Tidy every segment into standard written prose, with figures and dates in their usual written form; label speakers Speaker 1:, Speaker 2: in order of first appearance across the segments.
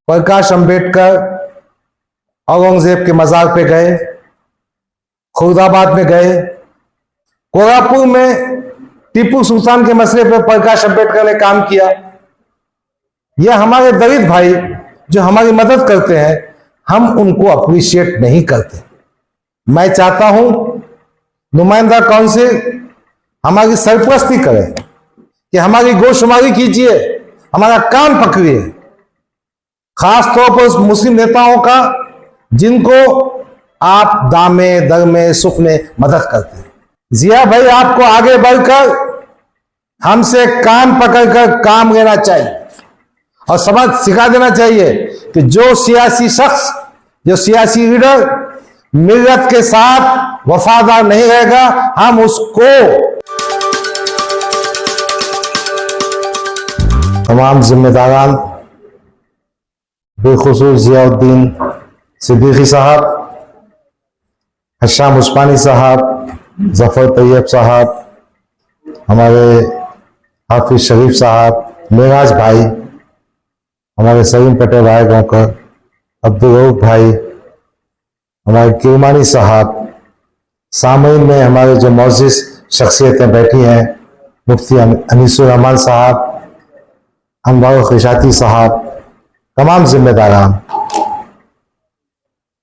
Speaker 1: प्रकाश अंबेडकर औरंगजेब के मजार पे गए, खुर्दाबाद में गए, कोल्हापुर में टीपू सुल्तान के मसले पर प्रकाश अंबेडकर ने काम किया। यह हमारे दलित भाई जो हमारी मदद करते हैं, हम उनको अप्रिशिएट नहीं करते। मैं चाहता हूं नुमाइंदा काउंसिल हमारी सरपरस्ती करे कि हमारी गोशुमारी कीजिए, हमारा कान पकड़िए, खास तौर पर मुस्लिम नेताओं का जिनको आप दामे दरमे सुख में मदद करते हैं। जिया भाई, आपको आगे बढ़कर हमसे कान पकड़कर काम लेना चाहिए और समझ सिखा देना चाहिए कि जो सियासी शख्स, जो सियासी लीडर मिल्लत के साथ वफादार नहीं रहेगा, हम उसको तमाम जिम्मेदारान बेखुसूस जियाउद्दीन सिद्दीकी साहब, हशाम उस्मानी साहब, जफर तैयब साहब, हमारे हाफिज शरीफ साहब, मेराज भाई, हमारे सलीम पटेल भाई गांवकर, अब्दुल रऊफ भाई, हमारे किरमानी साहब, सामईन में हमारे जो मौजूद शख्सियतें बैठी हैं, मुफ्ती अनीसुर रहमान साहब, अनवर खिशाती साहब, तमाम जिम्मेदारान,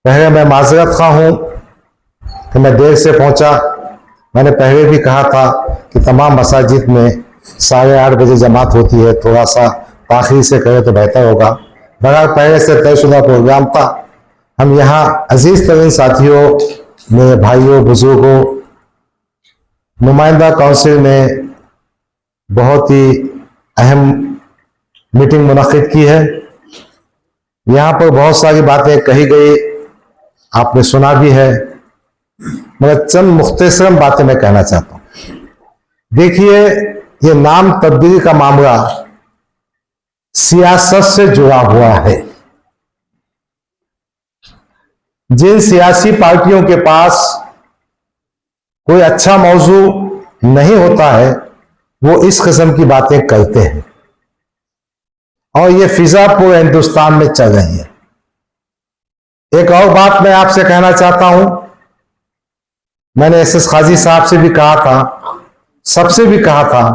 Speaker 1: पहले मैं माजरत खा हूं कि मैं देर से पहुंचा। मैंने पहले भी कहा था कि तमाम मसाजिद में 8:30 बजे जमात होती है, थोड़ा सा ताखीर से करें तो बेहतर होगा। बगैर पहले से तयशुदा प्रोग्राम था। हम यहाँ अजीज तरीन साथियों, मेरे भाइयों, बुजुर्गों, नुमाइंदा काउंसिल ने बहुत ही अहम मीटिंग मुनक्किद की है। यहाँ पर बहुत सारी बातें कही गई, आपने सुना भी है, मगर चंद मुख्तसरम बातें मैं कहना चाहता हूं। देखिए, ये नाम तब्दीली का मामला सियासत से जुड़ा हुआ है। जिन सियासी पार्टियों के पास कोई अच्छा मौजू नहीं होता है, वो इस किस्म की बातें करते हैं और ये फिजा पूरे हिंदुस्तान में चल रही है। एक और बात मैं आपसे कहना चाहता हूं, मैंने एसएस काजी साहब से भी कहा था, सबसे भी कहा था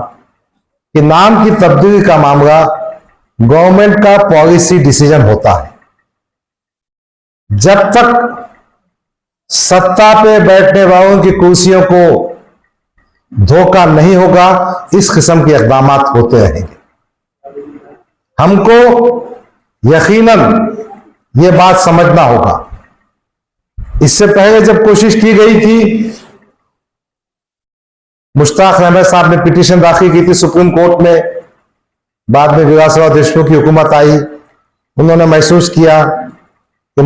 Speaker 1: कि नाम की तब्दीली का मामला गवर्नमेंट का पॉलिसी डिसीजन होता है। जब तक सत्ता पे बैठने वालों की कुर्सियों को धोखा नहीं होगा, इस किस्म के इक़दाम होते रहेंगे। हमको यकीनन ये बात समझना होगा। इससे पहले जब कोशिश की गई थी, मुश्ताक अहमद साहब ने पिटीशन दाखिल की थी सुप्रीम कोर्ट में, बाद में विलासराव देशमुख की हुकूमत आई, उन्होंने महसूस किया कि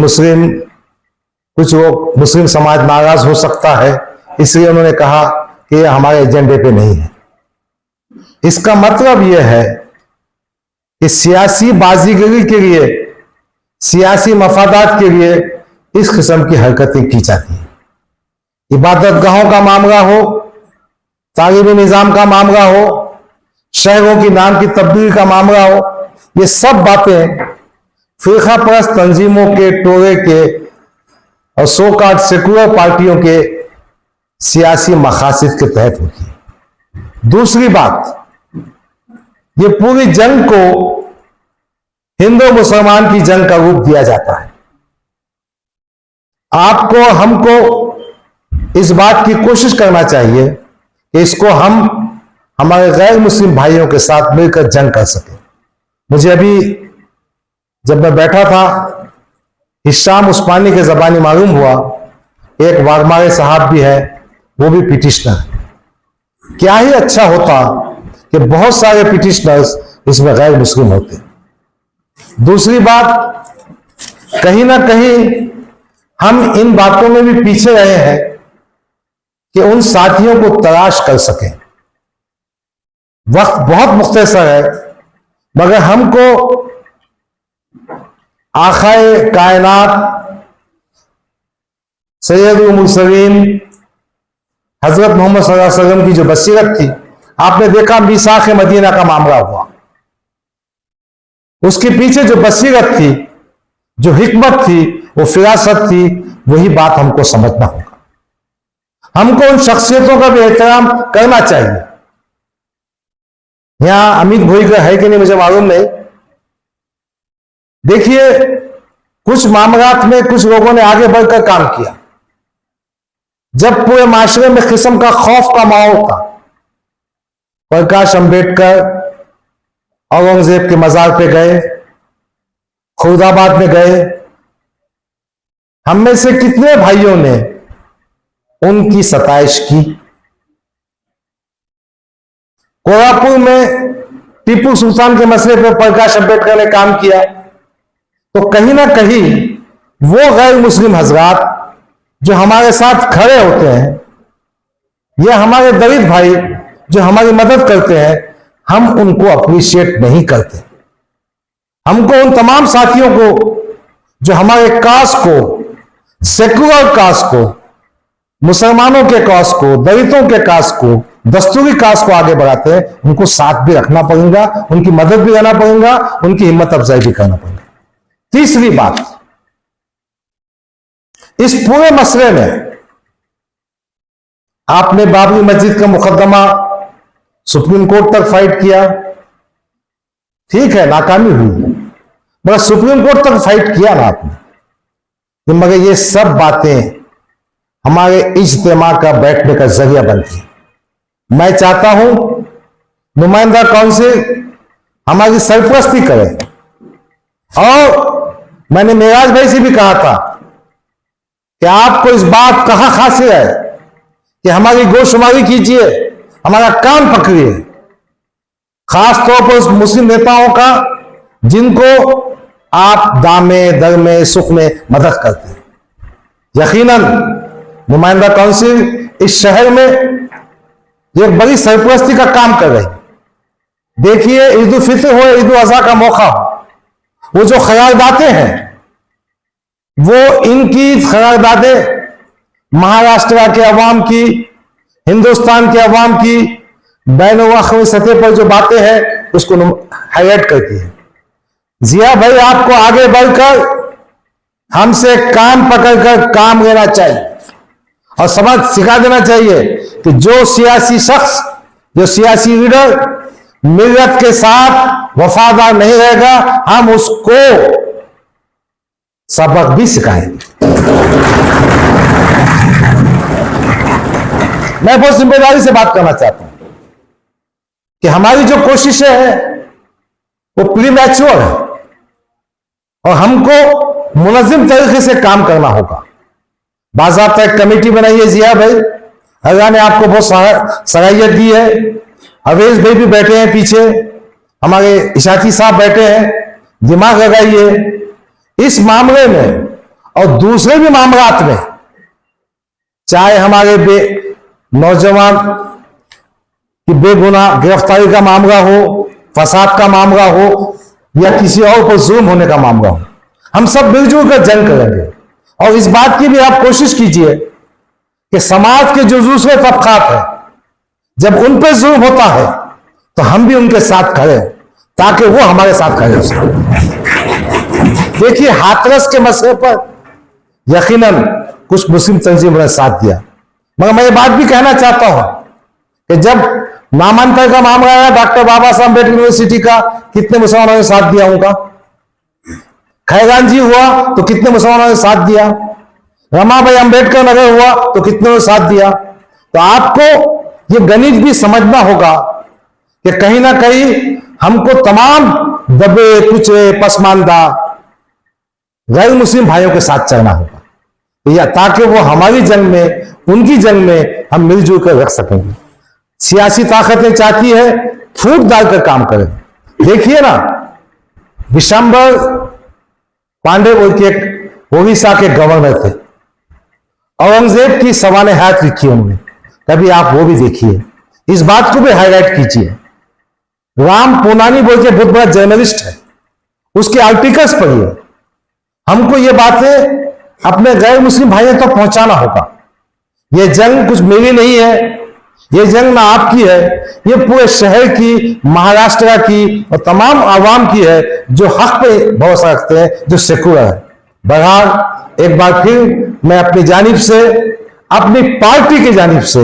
Speaker 1: कुछ लोग मुस्लिम समाज नाराज हो सकता है, इसलिए उन्होंने कहा कि यह हमारे एजेंडे पे नहीं है। इसका मतलब यह है कि सियासी बाजीगरी के लिए, सियासी मफादात के लिए इस किस्म की हरकतें की जाती हैं। इबादतगाहों का मामला हो, तालीमी निजाम का मामला हो, शहरों की नाम की तब्दीली का मामला हो, ये सब बातें फिरका परस्त तंजीमों के, टोले के और सोकार्ड सेकुलर पार्टियों के सियासी मकासद के तहत होती है। दूसरी बात, ये पूरी जंग को हिंदू मुसलमान की जंग का रूप दिया जाता है। आपको हमको इस बात की कोशिश करना चाहिए कि इसको हम हमारे गैर मुस्लिम भाइयों के साथ मिलकर जंग कर सकें। मुझे अभी जब मैं बैठा था, हिशाम उस्मानी के ज़बानी मालूम हुआ, एक वाघमारे साहब भी है, वो भी पिटिशनर। क्या ही अच्छा होता कि बहुत सारे पिटिशनर्स इसमें गैर मुस्लिम होते। दूसरी बात, कहीं ना कहीं हम इन बातों में भी पीछे रहे हैं कि उन साथियों को तलाश कर सकें। वक्त बहुत मुख्तसर है, मगर हमको आखाए कायनात सैयदुल मुरसलीन हजरत मोहम्मद सल्लल्लाहु अलैहि वसल्लम की जो बसीरत थी, आपने देखा मीसाख मदीना का मामला हुआ, उसके पीछे जो बसीरत थी जो हिकमत थी, वो फिरासत थी, वही बात हमको समझना होगा। हमको उन शख्सियतों का भी एहतराम करना चाहिए। यहां अमित भोईकर है कि नहीं मुझे मालूम नहीं। देखिए, कुछ मामलात में कुछ लोगों ने आगे बढ़कर काम किया। जब पूरे माशरे में किस्म का खौफ का माहौल था, प्रकाश अंबेडकर औरंगजेब के मजार पे गए, खुर्दाबाद में गए। हम में से कितने भाइयों ने उनकी सताइश की। कोल्हापुर में टीपू सुल्तान के मसले पर प्रकाश अंबेडकर ने काम किया। तो कहीं ना कहीं वो गैर मुस्लिम हजरात जो हमारे साथ खड़े होते हैं, या हमारे दलित भाई जो हमारी मदद करते हैं, हम उनको अप्रिशिएट नहीं करते। हमको उन तमाम साथियों को जो हमारे कास्ट को, सेक्युलर कास्ट को, मुसलमानों के कास्ट को, दलितों के कास्ट को, दस्तूरी कास्ट को आगे बढ़ाते हैं, उनको साथ भी रखना पड़ेगा, उनकी मदद भी करना पड़ेगा, उनकी हिम्मत अफजाई भी करना पड़ेगा। तीसरी बात, इस पूरे मसले में आपने बाबरी मस्जिद का मुकदमा सुप्रीम कोर्ट तक फाइट किया, ठीक है, नाकामी हुई, मगर सुप्रीम कोर्ट तक फाइट किया ना आपने। मगर ये सब बातें हमारे इज्तिमा का बैठने का जरिया बनती। मैं चाहता हूं नुमाइंदा काउंसिल हमारी सरपरस्ती करे, और मैंने मेराज भाई से भी कहा था कि आपको इस बात का हक हासिल है कि हमारी गोशुमारी कीजिए, हमारा कान पकड़िए, खासतौर पर उस मुस्लिम नेताओं का जिनको आप दामे दरमे सुख में मदद करते हैं। यकीनन नुमाइंदा काउंसिल इस शहर में एक बड़ी सरपरस्ती का काम कर रही। देखिए, ईद उल फित्र हो, ईद उल अज़हा का मौका हो, वो जो खरारदादें हैं, वो इनकी खरारदादें महाराष्ट्र के अवाम की, हिंदुस्तान के अवाम की बैन-उल-अक़वामी सतह पर जो बातें हैं उसको हाईलाइट करती है। जिया भाई, आपको आगे बढ़कर हमसे कान पकड़कर काम लेना चाहिए और समझ सिखा देना चाहिए कि जो सियासी शख्स, जो सियासी लीडर मिल्लत के साथ वफादार नहीं रहेगा, हम उसको सबक भी सिखाएंगे। मैं बहुत जिम्मेदारी से बात करना चाहता हूं कि हमारी जो कोशिशें हैं वो प्रीमैच्योर है और हमको मुनज़्ज़म तरीके से काम करना होगा। बाज़ाब्ता एक कमेटी बनाई है जिया भाई, अल्लाह ने आपको बहुत सलाहियत दी है। अवेश भाई भी बैठे हैं पीछे, हमारे इशाती साहब बैठे हैं, दिमाग लगाइए इस मामले में और दूसरे भी मामलात में, चाहे हमारे नौजवान की बेगुनाह गिरफ्तारी का मामला हो, फसाद का मामला हो, या किसी और पर जुल्म होने का मामला हो, हम सब मिलजुल कर जंग करेंगे। और इस बात की भी आप कोशिश कीजिए कि समाज के जो दूसरे तबकात हैं, जब उन पर जुल्म होता है तो हम भी उनके साथ खड़े, ताकि वो हमारे साथ खड़े हो सके। देखिए, हाथरस के मसले पर यकीनन कुछ मुस्लिम तंजीमों ने साथ दिया, मगर मैं ये बात भी कहना चाहता हूं कि जब नामांकन का मामला आया डॉक्टर बाबा साहब अम्बेडकर यूनिवर्सिटी का, कितने मुसलमानों ने साथ दिया उनका? खैरान जी हुआ तो कितने मुसलमानों ने साथ दिया? रमा भाई अम्बेडकर नगर हुआ तो कितने ने साथ दिया? तो आपको ये गणित भी समझना होगा कि कहीं ना कहीं हमको तमाम दबे कुचले पसमानदा गैर मुस्लिम भाइयों के साथ चलना होगा, या ताकि वो हमारी जंग में, उनकी जंग में हम मिलजुल कर रख सकेंगे। सियासी ताकतें चाहती है फूट डालकर काम करें। देखिए ना, विशंबर पांडे बोल के एक ओडिशा के गवर्नर थे, औरंगजेब की सवाने हाथ लिखी उन्होंने, कभी आप वो भी देखिए, इस बात को भी हाईलाइट कीजिए। राम पोनानी बोल के बहुत बड़ा जर्नलिस्ट है, उसके आर्टिकल्स पढ़िए। हमको ये बातें अपने गैर मुस्लिम भाइयों तक पहुंचाना होगा। ये जंग कुछ मेरी नहीं है, ये जंग ना आपकी है, ये पूरे शहर की, महाराष्ट्र की और तमाम आवाम की है जो हक पे भरोसा रखते हैं, जो सेकुलर है। बहरहाल एक बार फिर मैं अपनी जानिब से, अपनी पार्टी की जानिब से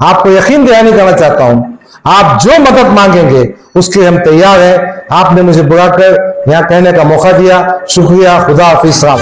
Speaker 1: आपको यकीन दहानी करना चाहता हूं, आप जो मदद मांगेंगे उसके हम तैयार हैं। आपने मुझे बुलाकर यहां कहने का मौका दिया, शुक्रिया। खुदा हाफिज साहब।